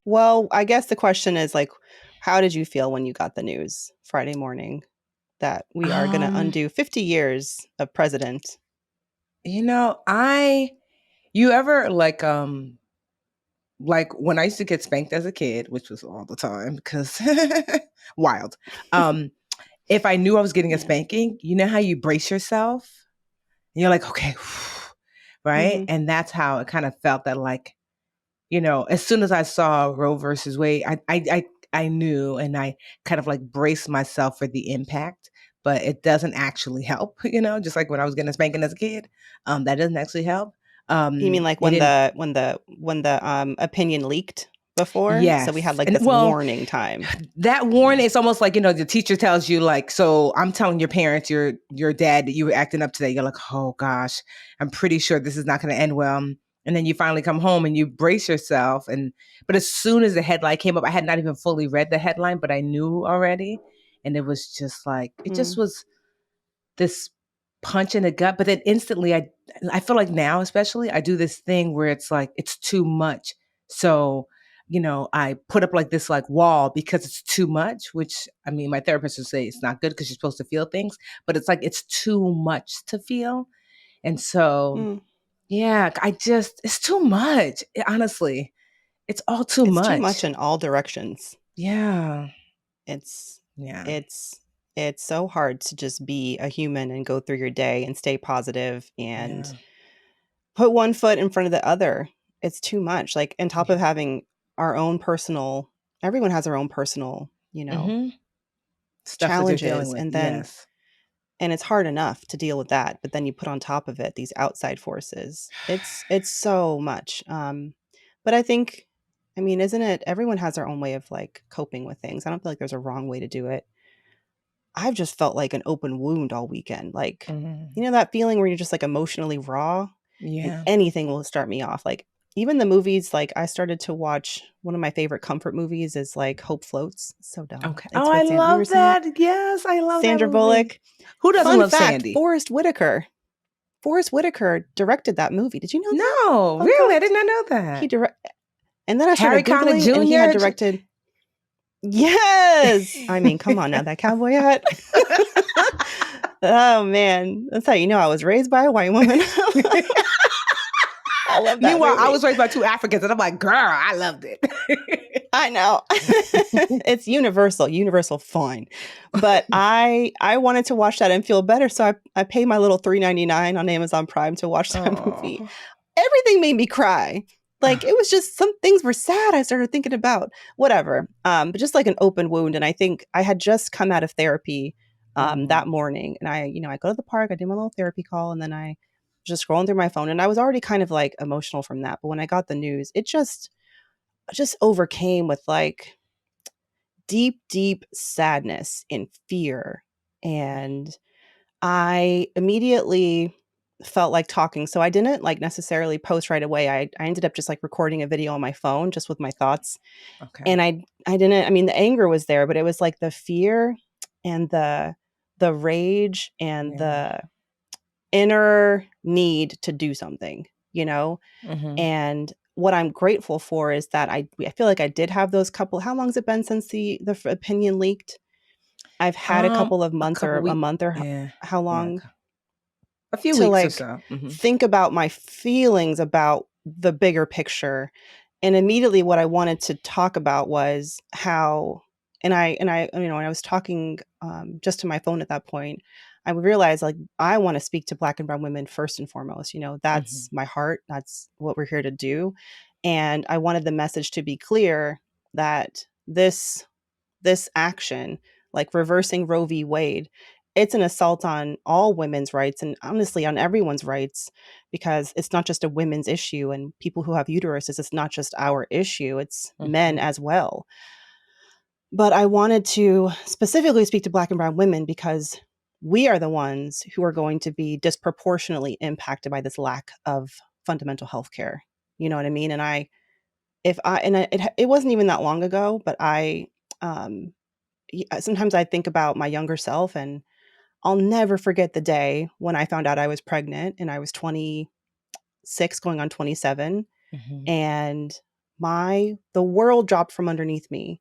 Well, I guess the question is like, how did you feel when you got the news Friday morning that we are going to Um, undo 50 years of president? I you ever like when I used to get spanked as a kid, which was all the time because wild. Um, if I knew I was getting a Yeah. spanking, you know how you brace yourself? And you're like, okay, right? Hmm. And that's how it kind of felt that like, as soon as I saw Roe versus Wade, I knew and I kind of like braced myself for the impact, but it doesn't actually help, just like when I was getting a spanking as a kid. That doesn't actually help. You mean like It when didn't. the opinion leaked before? So we had Yes. like And this well, warning time. that warning, Yeah. it's almost like, the teacher tells you like, so I'm telling your parents, your dad that you were acting up today. You're like, oh gosh, I'm pretty sure this is not going to end well. And then you finally come home and you brace yourself. But as soon as the headline came up, I had not even fully read the headline, but I knew already. And it was just like, it just Mm. was this punch in the gut. But then instantly, I feel like now, especially, I do this thing where it's like it's too much. So, I put up like this like wall because it's too much. Which I mean, my therapist would say it's not good because you're supposed to feel things, but it's like it's too much to feel. And so, Mm. yeah, it's too much. Honestly, it's all too It's too much. much in all directions. Yeah, It's yeah, it's it's so hard to just be a human and go through your day and stay positive and yeah, put one foot in front of the other. It's too much. Like on top of yeah. having our own personal, everyone has their own personal, Mm-hmm. Stuff that they're dealing challenges, with. and then Yes. and it's hard enough to deal with that, but then you put on top of it these outside forces. It's so much. But I think, I mean, isn't it? Everyone has their own way of like coping with things. I don't feel like there's a wrong way to do it. I've just felt like an open wound all weekend. Like, Mhm. that feeling where you're just like emotionally raw and Yeah. anything will start me off. Like, even the movies, like, I started to watch one of my favorite comfort movies is like Hope Floats. So dumb. Okay. Oh, It's I with Have you ever love seen it? that. Yes, I love that Sandra movie. Bullock. Who doesn't Fun love fact, Sandy? Forrest Whitaker. Forrest Whitaker directed that movie. Did you know that? No, Fun really, I fact. did not know He that. direct and then I Harry started Connick Googling and he had Jr. directed. Yes! I mean, come on now, that cowboy hat. Oh man, that's how you know I was raised by a white woman. I love that Meanwhile, I movie. was raised by two Africans, and I'm like, girl, I loved it. I know. It's universal fine. But I wanted to watch that and feel better, so I paid my little $3.99 on Amazon Prime to watch that movie. Oh. Everything made me cry. Like it was just some things were sad. I started thinking about whatever. But just like an open wound. And I think I had just come out of therapy that Mhm. morning, and I go to the park. I do my little therapy call, and then I just scrolling through my phone, and I was already kind of like emotional from that. But when I got the news, it just overcame with like deep sadness and fear, and I immediately felt like talking. So I didn't like necessarily post right away. I ended up just like recording a video on my phone just with my thoughts. Okay. And I didn't, I mean, the anger was there, but it was like the fear and the rage and Yeah. the inner need to do something, Mhm. and what I'm grateful for is that I feel like I did have those couple. How long has it been since the opinion leaked? I've had a couple of A months couple or a weeks. month or Yeah. how Yeah. long A few to weeks or like so. Mhm. think about my feelings about the bigger picture. And immediately what I wanted to talk about was how, and I when I was talking just to my phone at that point, I realized like I want to speak to Black and brown women first and foremost. That's Mhm. my heart. That's what we're here to do. And I wanted the message to be clear that this action, like reversing Roe v. Wade, it's an assault on all women's rights and honestly on everyone's rights, because it's not just a women's issue, and people who have uteruses, it's not just our issue, it's men Mhm. as well. But I wanted to specifically speak to Black and brown women because we are the ones who are going to be disproportionately impacted by this lack of fundamental health care. You know what I mean? And I, if I, and it wasn't even that long ago, but um, sometimes I think about my younger self, and I'll never forget the day when I found out I was pregnant and I was 26 going on 27, Mhm. and the world dropped from underneath me.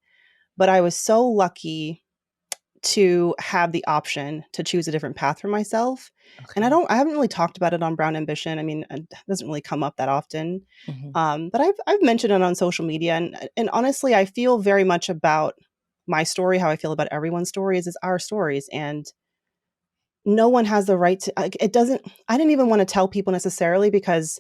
But I was so lucky to have the option to choose a different path for myself. And Okay. I haven't really talked about it on Brown Ambition. I mean, it doesn't really come up that often. Mhm. But I've mentioned it on social media, and honestly, I feel very much about my story, how I feel about everyone's stories is our stories, and no one has the right to. Like, it doesn't. I didn't even want to tell people necessarily because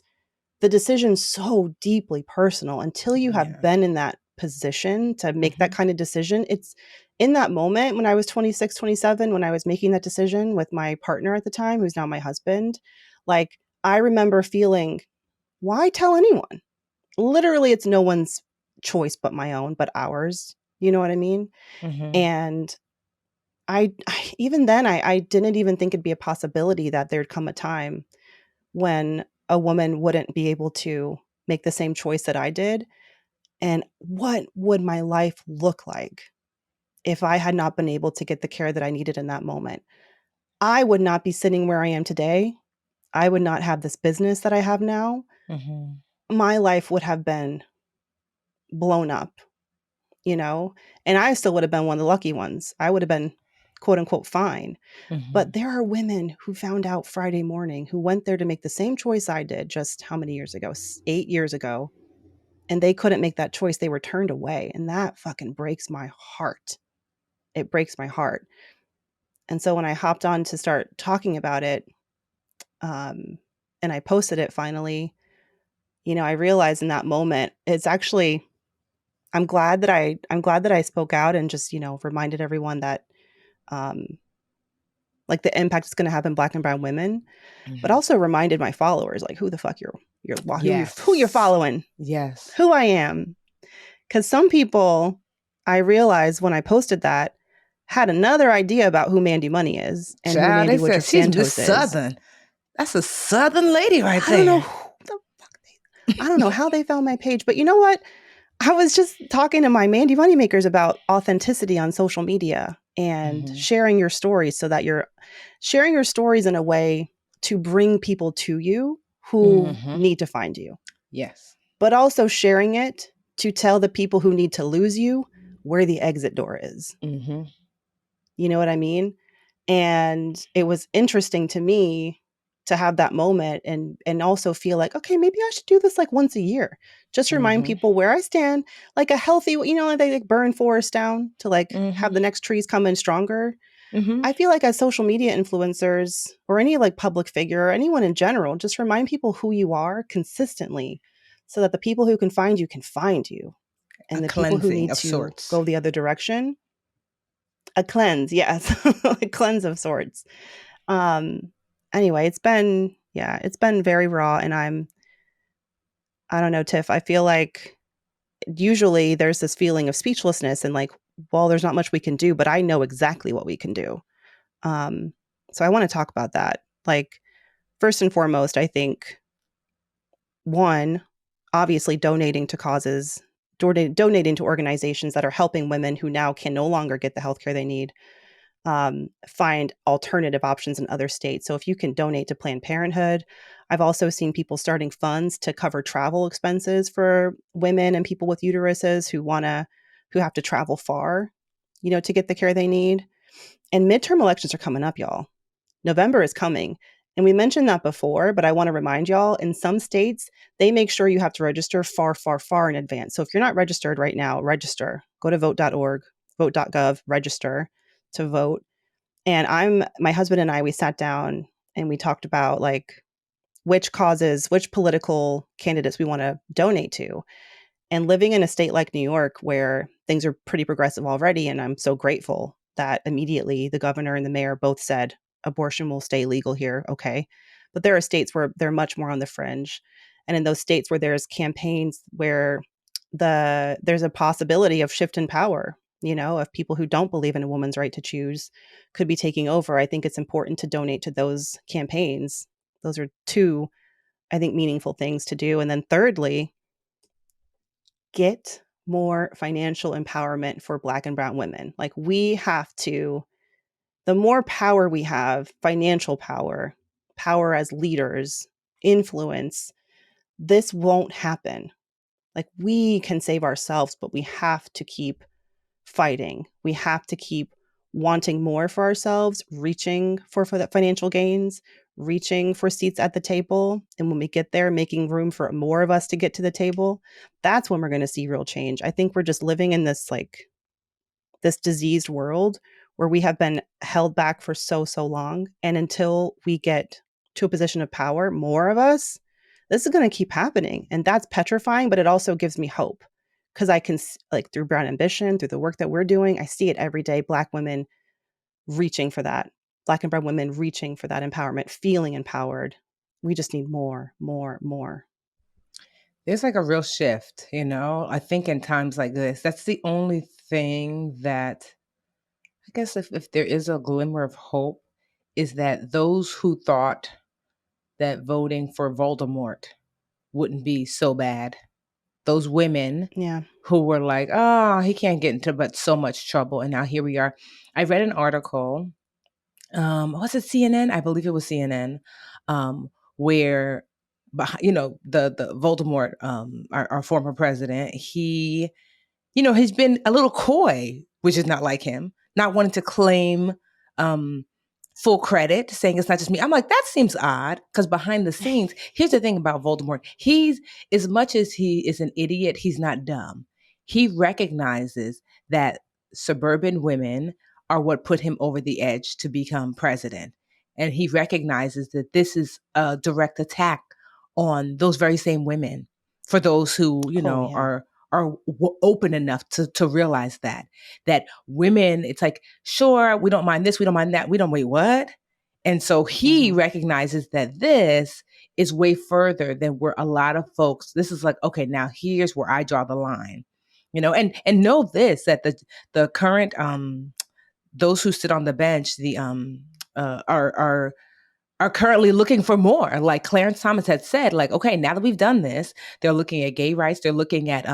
the decision's so deeply personal until you have Yeah. been in that position to make that Mhm. kind of decision. It's in that moment when I was 26, 27, when I was making that decision with my partner at the time, who's now my husband, like I remember feeling, why tell anyone? Literally, it's no one's choice but my own, but ours. You know what I mean? Mhm. And even then, I didn't even think it'd be a possibility that there'd come a time when a woman wouldn't be able to make the same choice that I did. And what would my life look like if I had not been able to get the care that I needed in that moment? I would not be sitting where I am today. I would not have this business that I have now. Mhm. My life would have been blown up, you know? And I still would have been one of the lucky ones. I would have been quote unquote fine. But Mhm. there are women who found out Friday morning who went there to make the same choice I did just how many years ago? 8 years ago, and they couldn't make that choice. They were turned away. And that fucking breaks my heart. It breaks my heart. And so when I hopped on to start talking about it, um, and I posted it finally, I realized in that moment, it's actually, I'm glad that I spoke out and just, reminded everyone that, um, like the impact it's going to have in Black and brown women, but Mhm. also reminded my followers, like who the fuck who you're Yes. following, Yes. who I am. Because some people, I realized when I posted that, had another idea about who Mandy Money is and who Child, they Mandy said Woodruff she's Miss Santos is. Southern. That's a Southern lady right I don't know there. who the fuck I don't know how they found my page, but you know what? I was just talking to my Mandy Moneymakers about authenticity on social media and Mhm. sharing your stories so that you're sharing your stories in a way to bring people to you who Mhm. need to find you, Yes. but also sharing it to tell the people who need to lose you where the exit door is. Mhm. You know what I mean? And it was interesting to me to have that moment and also feel like, okay, maybe I should do this like once a year. Just remind Mhm. people where I stand, like a healthy, like they like burn forests down to like have Mhm. the next trees come in stronger. Mhm. I feel like as social media influencers or any like public figure or anyone in general, just remind people who you are consistently so that the people who can find you. A And the people who cleansing need of to sorts. go the other direction, a cleanse, yes, a cleanse of sorts. Um, anyway, it's been very raw, and I don't know, Tiff. I feel like usually there's this feeling of speechlessness and like, well, there's not much we can do, but I know exactly what we can do. Um, so I want to talk about that. Like, first and foremost, I think one, obviously donating to causes, donating to organizations that are helping women who now can no longer get the healthcare they need, find alternative options in other states. So if you can donate to Planned Parenthood, I've also seen people starting funds to cover travel expenses for women and people with uteruses who have to travel far, to get the care they need. And midterm elections are coming up, y'all. November is coming. And we mentioned that before, but I want to remind y'all in some states, they make sure you have to register far, far, far in advance. So if you're not registered right now, register. Go to vote.org, vote.gov, register to vote. And my husband and I, we sat down and we talked about like which political candidates we want to donate to. And living in a state like New York, where things are pretty progressive already, and I'm so grateful that immediately the governor and the mayor both said abortion will stay legal here. Okay. But there are states where they're much more on the fringe. And in those states where there's campaigns where there's a possibility of shift in power, of people who don't believe in a woman's right to choose could be taking over. I think it's important to donate to those campaigns. Those are two, I think, meaningful things to do. And then thirdly, get more financial empowerment for Black and brown women. Like we have to, the more power we have, financial power, power as leaders, influence, this won't happen. Like we can save ourselves, but we have to keep fighting. We have to keep wanting more for ourselves, reaching for the financial gains, reaching for seats at the table. And when we get there, making room for more of us to get to the table, that's when we're going to see real change. I think we're just living in this this diseased world where we have been held back for so long. And until we get to a position of power, more of us, this is going to keep happening. And that's petrifying, but it also gives me hope because I can, like, through Brown Ambition, through the work that we're doing, I see it every day. Black women reaching for that, Black and brown women reaching for that empowerment, feeling empowered. We just need more, more, more. There's like a real shift, you know? I think in times like this, that's the only thing that I guess if there is a glimmer of hope, is that those who thought that voting for Voldemort wouldn't be so bad, those women Yeah. who were like, oh, he can't get into but so much trouble. And now here we are. I read an article, was it CNN? I believe it was CNN, where, you know, the Voldemort, our former president, he's been a little coy, which is not like him, not wanting to claim um, full credit, saying it's not just me. I'm like, that seems odd because behind the scenes, here's the thing about Voldemort. He's, as much as he is an idiot, he's not dumb. He recognizes that suburban women are what put him over the edge to become president. And he recognizes that this is a direct attack on those very same women for those who, Oh, yeah. are open enough to realize that women, it's like, sure, we don't mind this, we don't mind that, we don't, wait, what? And so he Hmm. recognizes that this is way further than where a lot of folks, this is like, okay, now here's where I draw the line, and know this, that the current those who sit on the bench, the are currently looking for more. Like Clarence Thomas had said, like, okay, now that we've done this, they're looking at gay rights, they're looking at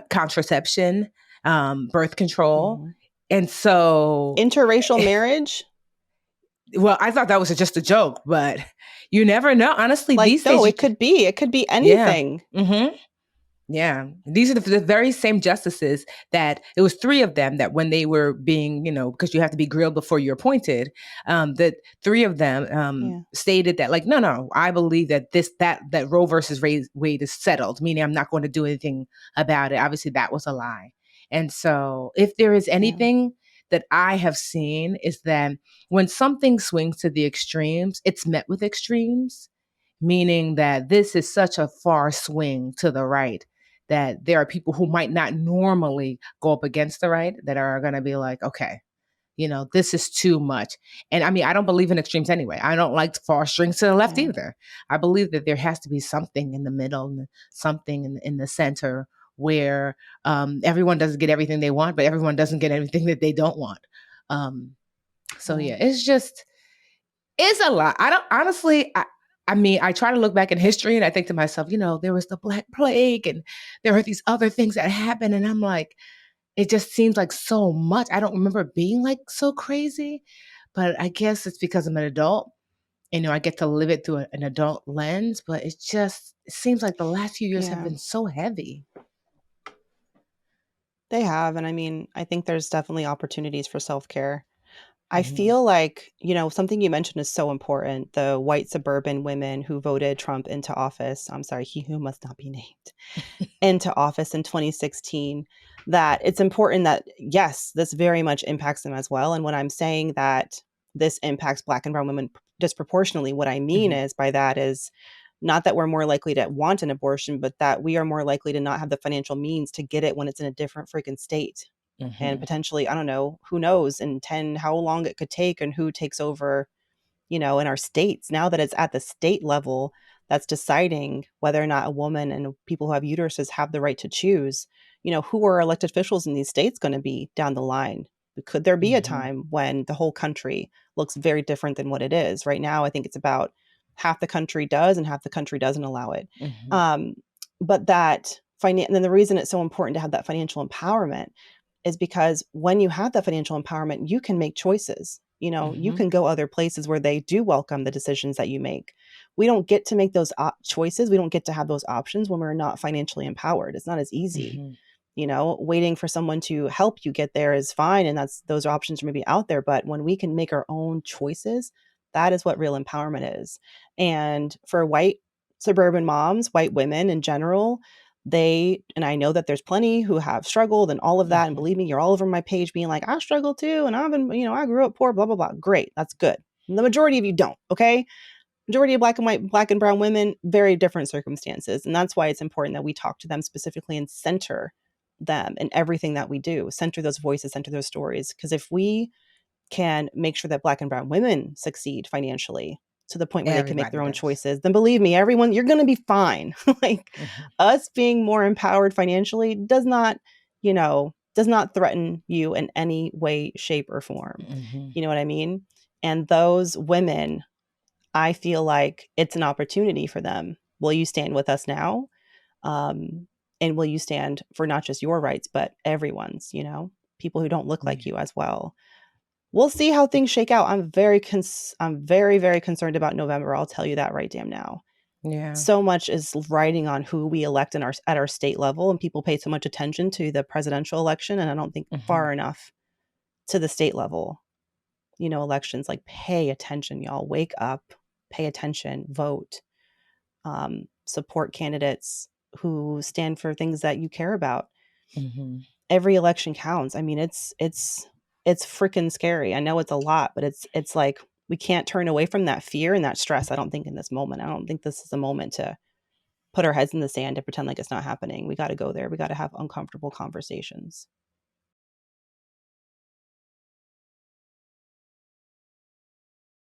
contraception, birth control. Hmm. And so, Interracial marriage. well, I thought that was just a joke, but you never know. Honestly, Like, these days, no, it could be yeah. anything. Mm-hmm. Yeah, these are the very same justices that it was three of them that when they were being, because you have to be grilled before you're appointed, that three of them Yeah. stated that, like, no, I believe that that Roe versus Wade is settled, meaning I'm not going to do anything about it. Obviously, that was a lie. And so, if there is Yeah. anything that I have seen, is that when something swings to the extremes, it's met with extremes, meaning that this is such a far swing to the right that there are people who might not normally go up against the right that are going to be like, okay, this is too much. And I mean, I don't believe in extremes anyway. I don't like far strings to the left Yeah. either. I believe that there has to be something in the middle and something in the center where everyone doesn't get everything they want, but everyone doesn't get everything that they don't want. Um, so Yeah. yeah, it's a lot. I don't honestly. I mean, I try to look back in history and I think to myself, there was the Black Plague and there are these other things that happened, and I'm like, it just seems like so much. I don't remember it being like so crazy, but I guess it's because I'm an adult. I get to live it through an adult lens. But it seems like the last few years have Yeah. been so heavy. They have. And I mean, I think there's definitely opportunities for self care. I Hmm. feel like, something you mentioned is so important. The white suburban women who voted Trump into office. I'm sorry, he who must not be named into office in 2016, that it's important that, yes, this very much impacts them as well. And when I'm saying that this impacts Black and brown women disproportionately, what I mean Hmm. is by that is not that we're more likely to want an abortion, but that we are more likely to not have the financial means to get it when it's in a different freaking state. And Hmm. potentially, I don't know, who knows in 10, how long it could take and who takes over, in our states, now that it's at the state level that's deciding whether or not a woman and people who have uteruses have the right to choose, who are elected officials in these states going to be down the line? Could there be a Hmm. time when the whole country looks very different than what it is right now? I think it's about half the country does and half the country doesn't allow it. Hmm. Um, but and then the reason it's so important to have that financial empowerment is because when you have that financial empowerment, you can make choices. You Mhm. can go other places where they do welcome the decisions that you make. We don't get to make those choices. We don't get to have those options when we're not financially empowered. It's not as easy. Mhm. Waiting for someone to help you get there is fine, and those options are maybe out there, but when we can make our own choices, that is what real empowerment is. And for white suburban moms, white women in general, and I know that there's plenty who have struggled and all of that, and Mhm. believe me, you're all over my page being like, I struggle too, and I grew up poor, blah blah blah. Great, that's good. The majority of you don't, okay? Majority of black and brown women, very different circumstances. And that's why it's important that we talk to them specifically and center them in everything that we do, center those voices, center those stories. Because if we can make sure that black and brown women succeed financially to the point where they can make Everybody their own does. choices, then believe me, everyone, you're going to be fine. Like, Mhm. us being more empowered financially does not threaten you in any way, shape, or form. Mhm. You know what I mean? And those women, I feel like it's an opportunity for them. Will you stand with us now? Um, and will you stand for not just your rights, but everyone's, people who don't look like Yeah. you as well? We'll see how things shake out. I'm very, very concerned about November. I'll tell you that right damn now. Yeah. So much is riding on who we elect at our state level, and people pay so much attention to the presidential election, and I don't think Mhm. far enough to the state level. Elections, like, pay attention, y'all. Wake up, pay attention, vote, support candidates who stand for things that you care about. Mhm. Every election counts. I mean, it's freaking scary. I know it's a lot, but it's like we can't turn away from that fear and that stress. I don't think in this moment. I don't think this is a moment to put our heads in the sand and pretend like it's not happening. We got to go there. We got to have uncomfortable conversations.